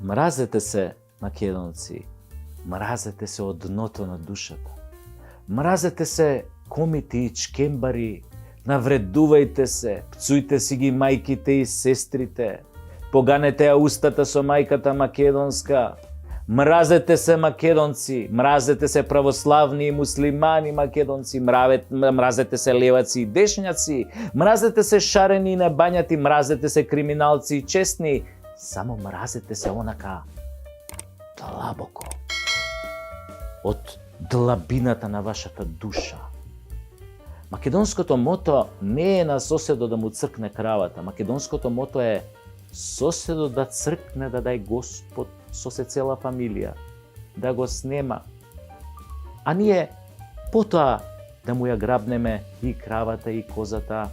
Мразете се, македонци. Мразете се од дното на душата. Мразете се, комити и чкембари. Навредувајте се, пцујте си ги мајките и сестрите. Поганете ја устата со мајката македонска. Мразете се, македонци. Мразете се, православни и муслимани македонци. Мразете се, леваци и дешњаци. Мразете се, шарени и небањати. Мразете се, криминалци и честни. Само мразете се онака длабоко, од длабината на вашата душа. Македонското мото не е на соседо да му цркне кравата. Македонското мото е соседо да цркне, да дај Господ со се цела фамилија, да го снема. А ние потоа да му ја грабнеме и кравата, и козата,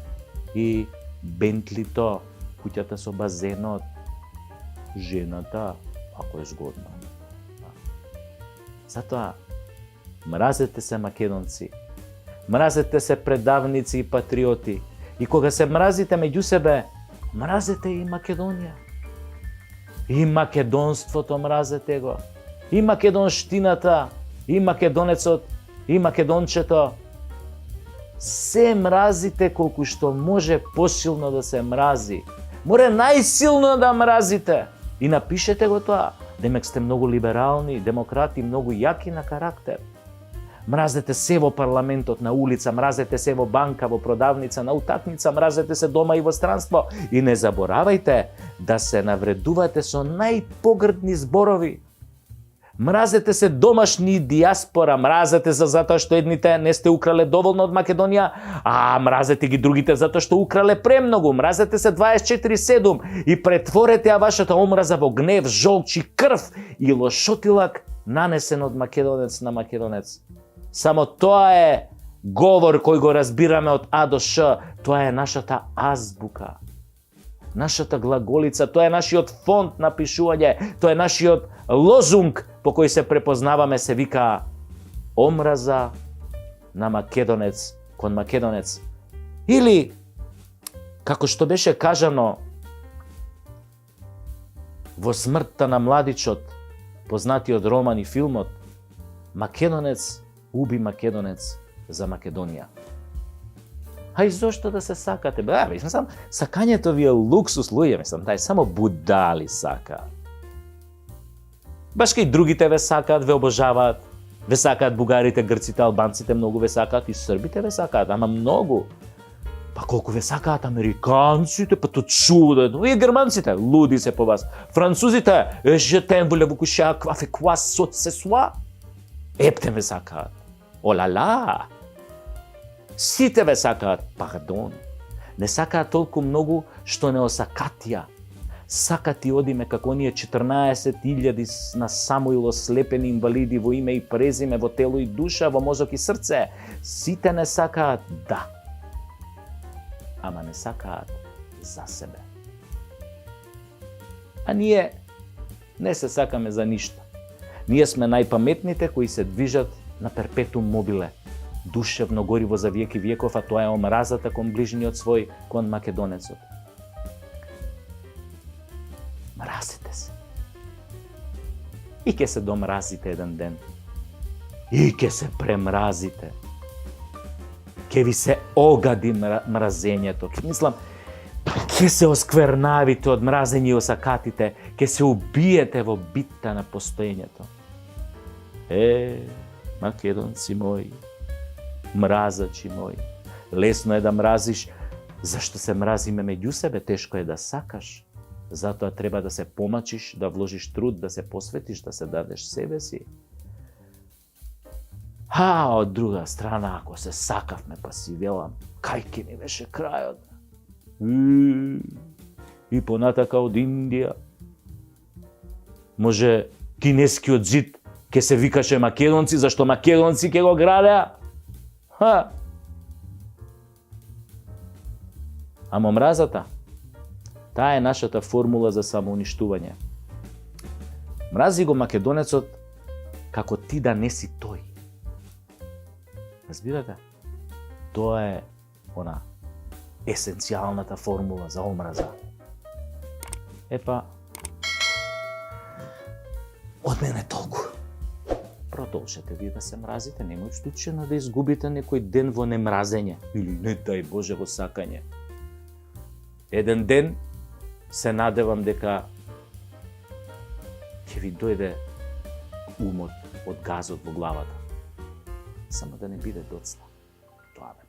и бентлито, куќата со базенот, жената, ако е згодно. Затоа, мразете се, македонци. Мразете се, предавници и патриоти. И кога се мразите меѓу себе, мразете и Македонија. И македонството мразете го. И македонштината, и македонецот, и македончето. Се мразите колку што може посилно да се мрази. Море најсилно да мразите. И напишете го тоа. Демек сте многу либерални, демократи, многу јаки на карактер. Мразете се во парламентот, на улица, мразете се во банка, во продавница, на утакмица, мразете се дома и во странство. И не заборавајте да се навредувате со најпогрдни зборови. Мразете се домашни диаспора, мразете се затоа што едните не сте украле доволно од Македонија, а мразете ги другите затоа што украле премногу. Мразете се 24/7 и претворете ја вашата омраза во гнев, жолч и крв и лошотилак нанесен од македонец на македонец. Само тоа е говор кој го разбираме од А до Ш. Тоа е нашата азбука, нашата глаголица, тоа е нашиот фонд на пишување, тоа е нашиот лозунг по кој се препознаваме, се вика омраза на македонец кон македонец. Или, како што беше кажано во Смртта на младичот, познатиот роман и филмот, македонец уби македонец за Македонија. А и зошто да се сакате? Мислам, сакањето ви е луксус, луѓе, мислам, тај само будали сакаат. Баш кај другите ве сакаат, ве обожаваат. Ве сакаат бугарите, грците, албанците, многу ве сакаат, и србите ве сакаат, ама многу. Па колку ве сакаат американците, па то чудено, и германците, луди се по вас. Французите, жетен воле во куша, квафе квас сот се суа. Епте ве сакаат. Олала! Сите ве сакаат, пардон. Не сакаат толку многу што не осакатија. Сакат и одиме како оние 14.000 на Самуил ослепени инвалиди во име и презиме, во тело и душа, во мозок и срце. Сите не сакаат, да. Ама не сакаат за себе. А ние не се сакаме за ништо. Ние сме најпаметните кои се движат на перпетум мобиле, душевно гориво за веки веков, а тоа е омразата кон ближниот свој, кон македонецот. Мразите се. И ке се домразите еден ден. И ке се премразите. Ке ви се огади мразењето. Мислам, ке се осквернавите од мразење и осакатите. Ке се убиете во битта на постоењето. Македонци мои, мразачи мои, лесно е да мразиш, зашто се мразиме меѓу себе, тешко е да сакаш. Затоа треба да се помачиш, да вложиш труд, да се посветиш, да се дадеш себе си. А од друга страна, ако се сакавме, па си велам, кај ке ни беше крајот? И понатака од Индија. Може, кинескиот зид ке се викаше македонци, зашто македонци ке го градеа? Ама мразата, таа е нашата формула за самоуништување. Мрази го македонецот како ти да не си тој. Разбирате? Тоа е она есенцијалната формула за омраза. Епа, од мене толку. Продолжете ви да се мразите, немој случајно да изгубите некој ден во немразење или не дај Боже во сакање. Еден ден се надевам дека ќе ви дојде умот од газот во главата. Само да не биде доцна. Тоа ме